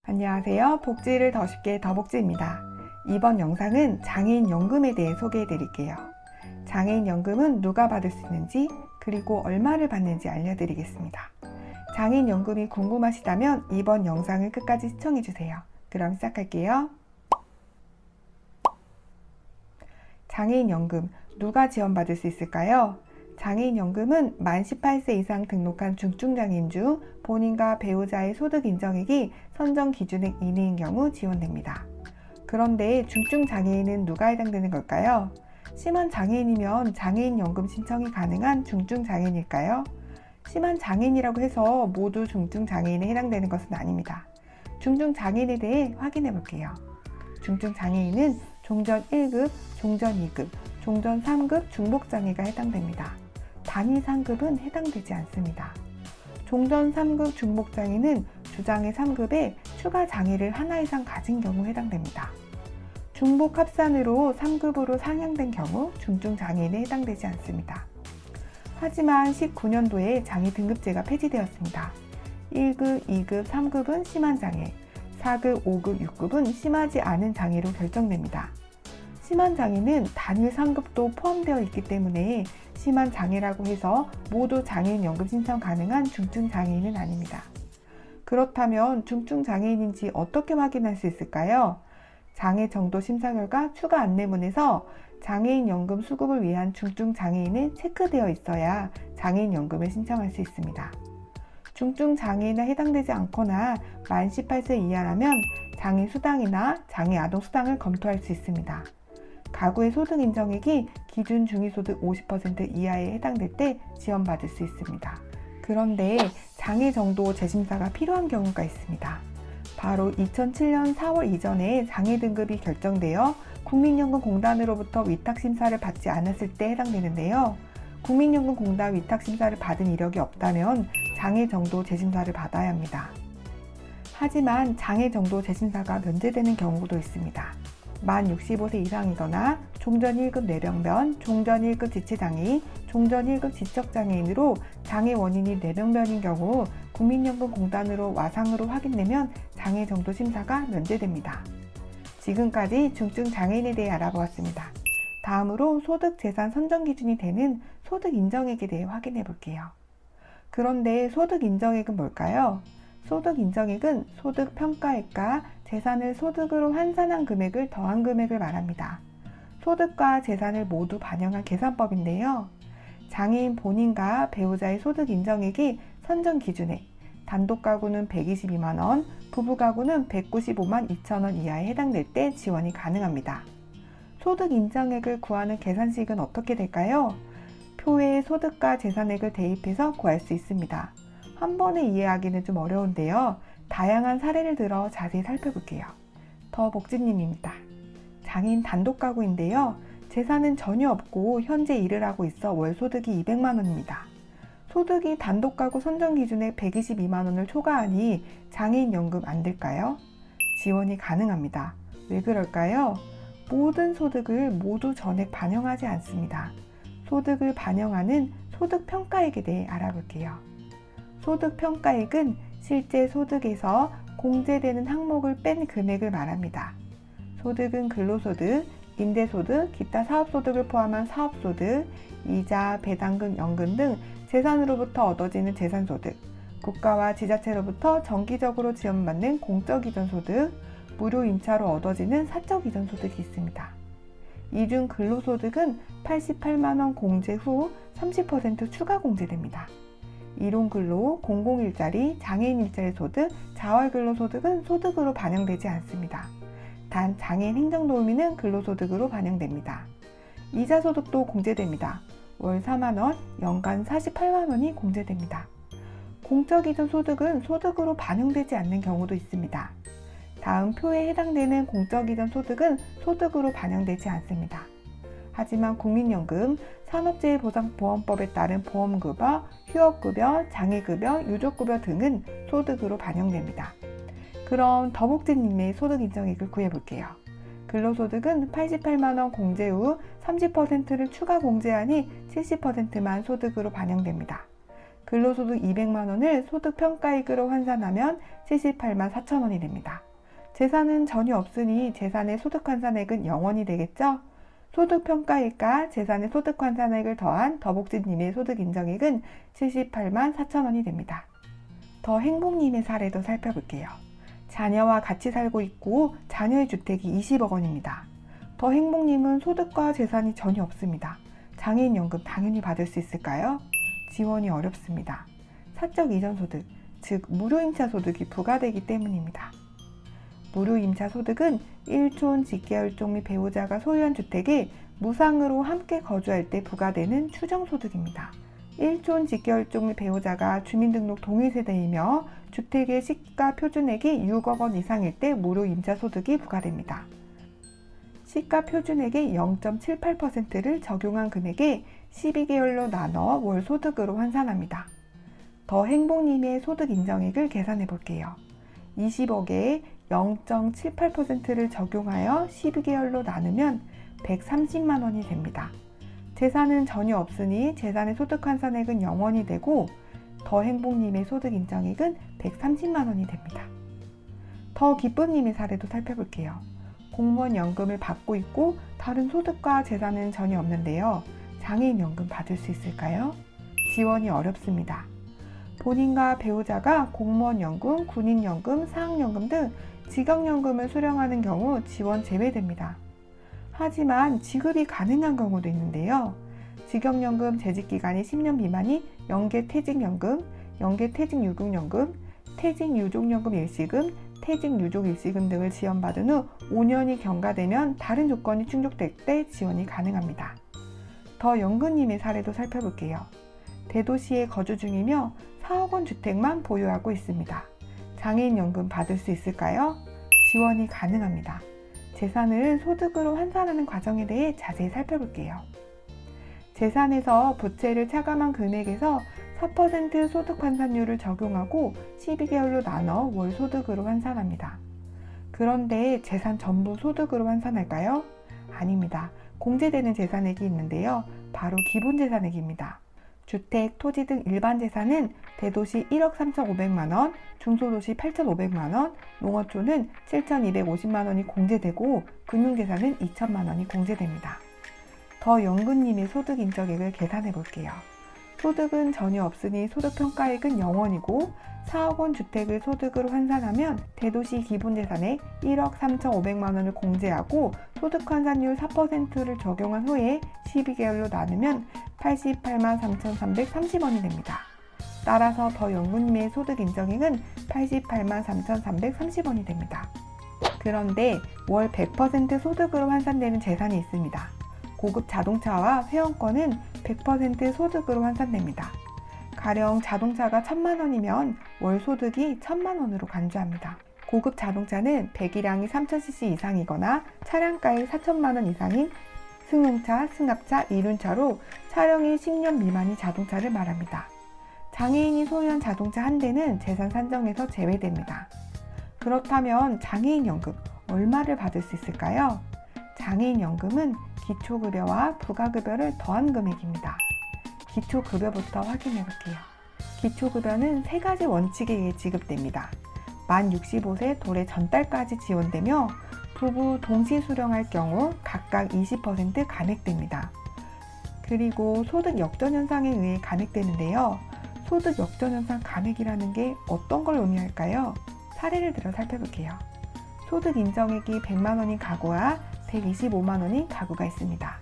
안녕하세요. 복지를 더 쉽게 더복지입니다. 이번 영상은 장애인연금에 대해 소개해 드릴게요. 장애인연금은 누가 받을 수 있는지 그리고 얼마를 받는지 알려드리겠습니다. 장애인연금이 궁금하시다면 이번 영상을 끝까지 시청해 주세요. 그럼 시작할게요. 장애인연금 누가 지원받을 수 있을까요? 장애인연금은 만 18세 이상 등록한 중증장애인 중 본인과 배우자의 소득 인정액이 선정 기준액 이내인 경우 지원됩니다. 그런데 중증장애인은 누가 해당되는 걸까요? 심한 장애인이면 장애인연금 신청이 가능한 중증장애인일까요? 심한 장애인이라고 해서 모두 중증장애인에 해당되는 것은 아닙니다. 중증장애인에 대해 확인해 볼게요. 중증장애인은 종전 1급, 종전 2급, 종전 3급 중복장애가 해당됩니다. 단위 상급은 해당되지 않습니다. 종전 3급 중복장애는 주장애 3급에 추가 장애를 하나 이상 가진 경우 해당됩니다. 중복 합산으로 3급으로 상향된 경우 중증장애인에 해당되지 않습니다. 하지만 19년도에 장애 등급제가 폐지되었습니다. 1급, 2급, 3급은 심한 장애, 4급, 5급, 6급은 심하지 않은 장애로 결정됩니다. 심한 장애는 단일 상급도 포함되어 있기 때문에 심한 장애라고 해서 모두 장애인연금 신청 가능한 중증장애인은 아닙니다. 그렇다면 중증장애인인지 어떻게 확인할 수 있을까요? 장애 정도 심사 결과 추가 안내문에서 장애인연금 수급을 위한 중증장애인은 체크되어 있어야 장애인연금을 신청할 수 있습니다. 중증장애인에 해당되지 않거나 만 18세 이하라면 장애수당이나 장애아동수당을 검토할 수 있습니다. 가구의 소득 인정액이 기준 중위소득 50% 이하에 해당될 때 지원받을 수 있습니다. 그런데 장애 정도 재심사가 필요한 경우가 있습니다. 바로 2007년 4월 이전에 장애 등급이 결정되어 국민연금공단으로부터 위탁심사를 받지 않았을 때 해당되는데요. 국민연금공단 위탁심사를 받은 이력이 없다면 장애 정도 재심사를 받아야 합니다. 하지만 장애 정도 재심사가 면제되는 경우도 있습니다. 만 65세 이상이거나 종전 1급 뇌병변, 종전 1급 지체장애인, 종전 1급 지적장애인으로 장애 원인이 뇌병변인 경우 국민연금공단으로 와상으로 확인되면 장애 정도 심사가 면제됩니다. 지금까지 중증장애인에 대해 알아보았습니다. 다음으로 소득 재산 선정 기준이 되는 소득 인정액에 대해 확인해 볼게요. 그런데 소득 인정액은 뭘까요? 소득 인정액은 소득 평가액과 재산을 소득으로 환산한 금액을 더한 금액을 말합니다. 소득과 재산을 모두 반영한 계산법인데요. 장애인 본인과 배우자의 소득 인정액이 선정 기준액, 단독 가구는 122만 원, 부부 가구는 195만 2천 원 이하에 해당될 때 지원이 가능합니다. 소득 인정액을 구하는 계산식은 어떻게 될까요? 표에 소득과 재산액을 대입해서 구할 수 있습니다. 한 번에 이해하기는 좀 어려운데요. 다양한 사례를 들어 자세히 살펴볼게요. 더복지님입니다. 장애인 단독 가구인데요. 재산은 전혀 없고 현재 일을 하고 있어 월 소득이 200만 원입니다. 소득이 단독 가구 선정 기준에 122만 원을 초과하니 장애인 연금 안 될까요? 지원이 가능합니다. 왜 그럴까요? 모든 소득을 모두 전액 반영하지 않습니다. 소득을 반영하는 소득 평가액에 대해 알아볼게요. 소득 평가액은 실제 소득에서 공제되는 항목을 뺀 금액을 말합니다. 소득은 근로소득, 임대소득, 기타 사업소득을 포함한 사업소득, 이자, 배당금, 연금 등 재산으로부터 얻어지는 재산소득, 국가와 지자체로부터 정기적으로 지원받는 공적이전소득, 무료 임차로 얻어지는 사적이전소득이 있습니다. 이 중 근로소득은 88만 원 공제 후 30% 추가 공제됩니다. 이론근로, 공공일자리, 장애인 일자리 소득, 자활근로소득은 소득으로 반영되지 않습니다. 단 장애인 행정도우미는 근로소득으로 반영됩니다. 이자소득도 공제됩니다. 월 4만 원, 연간 48만 원이 공제됩니다. 공적이전 소득은 소득으로 반영되지 않는 경우도 있습니다. 다음 표에 해당되는 공적이전 소득은 소득으로 반영되지 않습니다. 하지만 국민연금, 산업재해보장보험법에 따른 보험급여, 휴업급여, 장애급여, 유족급여 등은 소득으로 반영됩니다. 그럼 더복지님의 소득 인정액을 구해볼게요. 근로소득은 88만 원 공제 후 30%를 추가 공제하니 70%만 소득으로 반영됩니다. 근로소득 200만 원을 소득평가액으로 환산하면 78만 4천 원이 됩니다. 재산은 전혀 없으니 재산의 소득환산액은 0원이 되겠죠? 소득평가액과 재산의 소득환산액을 더한 더복진님의 소득인정액은 78만 4천 원이 됩니다. 더 행복님의 사례도 살펴볼게요. 자녀와 같이 살고 있고 자녀의 주택이 20억 원입니다. 더 행복님은 소득과 재산이 전혀 없습니다. 장애인연금 당연히 받을 수 있을까요? 지원이 어렵습니다. 사적 이전 소득, 즉 무료임차 소득이 부과되기 때문입니다. 무료임차 소득은 1촌, 직계혈족 및 배우자가 소유한 주택에 무상으로 함께 거주할 때 부과되는 추정소득입니다. 1촌, 직계혈족 및 배우자가 주민등록 동일세대이며 주택의 시가 표준액이 6억 원 이상일 때 무료임차 소득이 부과됩니다. 시가 표준액의 0.78%를 적용한 금액에 12개월로 나눠 월 소득으로 환산합니다. 더 행복님의 소득 인정액을 계산해 볼게요. 20억에 0.78%를 적용하여 12개월로 나누면 130만 원이 됩니다. 재산은 전혀 없으니 재산의 소득 환산액은 0원이 되고 더 행복님의 소득 인정액은 130만 원이 됩니다. 더 기쁨님의 사례도 살펴볼게요. 공무원 연금을 받고 있고 다른 소득과 재산은 전혀 없는데요. 장애인 연금 받을 수 있을까요? 지원이 어렵습니다. 본인과 배우자가 공무원 연금, 군인 연금, 사학연금 등 직업연금을 수령하는 경우 지원 제외됩니다. 하지만 지급이 가능한 경우도 있는데요. 직업연금 재직기간이 10년 미만이 연계퇴직연금, 연계퇴직유급연금, 퇴직유족연금 일시금, 퇴직유족 일시금 등을 지원받은 후 5년이 경과되면 다른 조건이 충족될 때 지원이 가능합니다. 더 연근님의 사례도 살펴볼게요. 대도시에 거주 중이며 4억 원 주택만 보유하고 있습니다. 장애인연금 받을 수 있을까요? 지원이 가능합니다. 재산을 소득으로 환산하는 과정에 대해 자세히 살펴볼게요. 재산에서 부채를 차감한 금액에서 4% 소득 환산율을 적용하고 12개월로 나눠 월 소득으로 환산합니다. 그런데 재산 전부 소득으로 환산할까요? 아닙니다. 공제되는 재산액이 있는데요. 바로 기본재산액입니다. 주택, 토지 등 일반 재산은 대도시 1억 3,500만 원, 중소도시 8,500만 원, 농어촌은 7,250만 원이 공제되고 금융재산은 2천만 원이 공제됩니다. 더 연근님의 소득 인정액을 계산해 볼게요. 소득은 전혀 없으니 소득평가액은 0원이고 4억 원 주택을 소득으로 환산하면 대도시 기본재산액 1억 3,500만 원을 공제하고 소득환산율 4%를 적용한 후에 12개월로 나누면 88만 3,330원이 됩니다. 따라서 더 연구님의 소득 인정액은 88만 3,330원이 됩니다. 그런데 월 100% 소득으로 환산되는 재산이 있습니다. 고급 자동차와 회원권은 100% 소득으로 환산됩니다. 가령 자동차가 1,000만 원이면 월 소득이 1,000만 원으로 간주합니다. 고급 자동차는 배기량이 3,000cc 이상이거나 차량가액 4천만 원 이상인 승용차, 승합차, 이륜차로 차량이 10년 미만인 자동차를 말합니다. 장애인이 소유한 자동차 한 대는 재산 산정에서 제외됩니다. 그렇다면 장애인연금 얼마를 받을 수 있을까요? 장애인연금은 기초급여와 부가급여를 더한 금액입니다. 기초급여부터 확인해 볼게요. 기초급여는 3가지 원칙에 의해 지급됩니다. 만 65세 도래 전달까지 지원되며 부부 동시 수령할 경우 각각 20% 감액됩니다. 그리고 소득 역전현상에 의해 감액되는데요. 소득 역전현상 감액이라는 게 어떤 걸 의미할까요? 사례를 들어 살펴볼게요. 소득 인정액이 100만 원인 가구와 125만 원인 가구가 있습니다.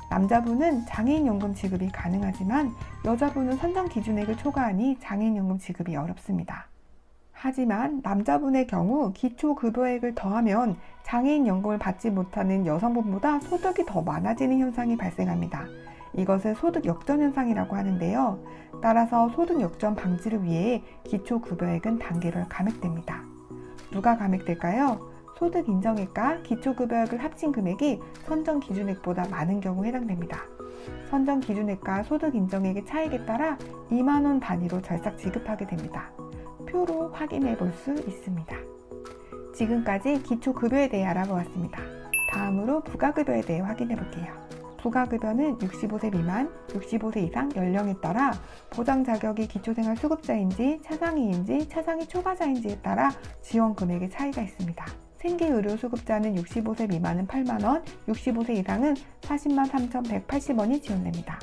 남자분은 장애인연금 지급이 가능하지만 여자분은 산정 기준액을 초과하니 장애인연금 지급이 어렵습니다. 하지만 남자분의 경우 기초급여액을 더하면 장애인연금을 받지 못하는 여성분보다 소득이 더 많아지는 현상이 발생합니다. 이것을 소득 역전현상이라고 하는데요. 따라서 소득 역전 방지를 위해 기초급여액은 단계별 감액됩니다. 누가 감액될까요? 소득 인정액과 기초급여액을 합친 금액이 선정 기준액보다 많은 경우 해당됩니다. 선정 기준액과 소득 인정액의 차익에 따라 2만 원 단위로 절삭 지급하게 됩니다. 표로 확인해 볼 수 있습니다. 지금까지 기초급여에 대해 알아보았습니다. 다음으로 부가급여에 대해 확인해 볼게요. 부가급여는 65세 미만, 65세 이상 연령에 따라 보장 자격이 기초생활수급자인지 차상위인지 차상위 초과자인지에 따라 지원 금액의 차이가 있습니다. 생계의료수급자는 65세 미만은 8만원, 65세 이상은 40만 3,180원이 지원됩니다.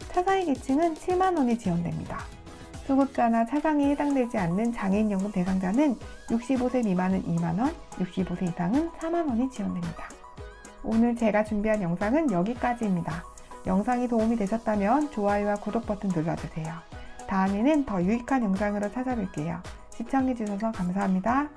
차상위 계층은 7만원이 지원됩니다. 수급자나 차상위에 해당되지 않는 장애인연금 대상자는 65세 미만은 2만원, 65세 이상은 4만원이 지원됩니다. 오늘 제가 준비한 영상은 여기까지입니다. 영상이 도움이 되셨다면 좋아요와 구독 버튼 눌러주세요. 다음에는 더 유익한 영상으로 찾아뵐게요. 시청해주셔서 감사합니다.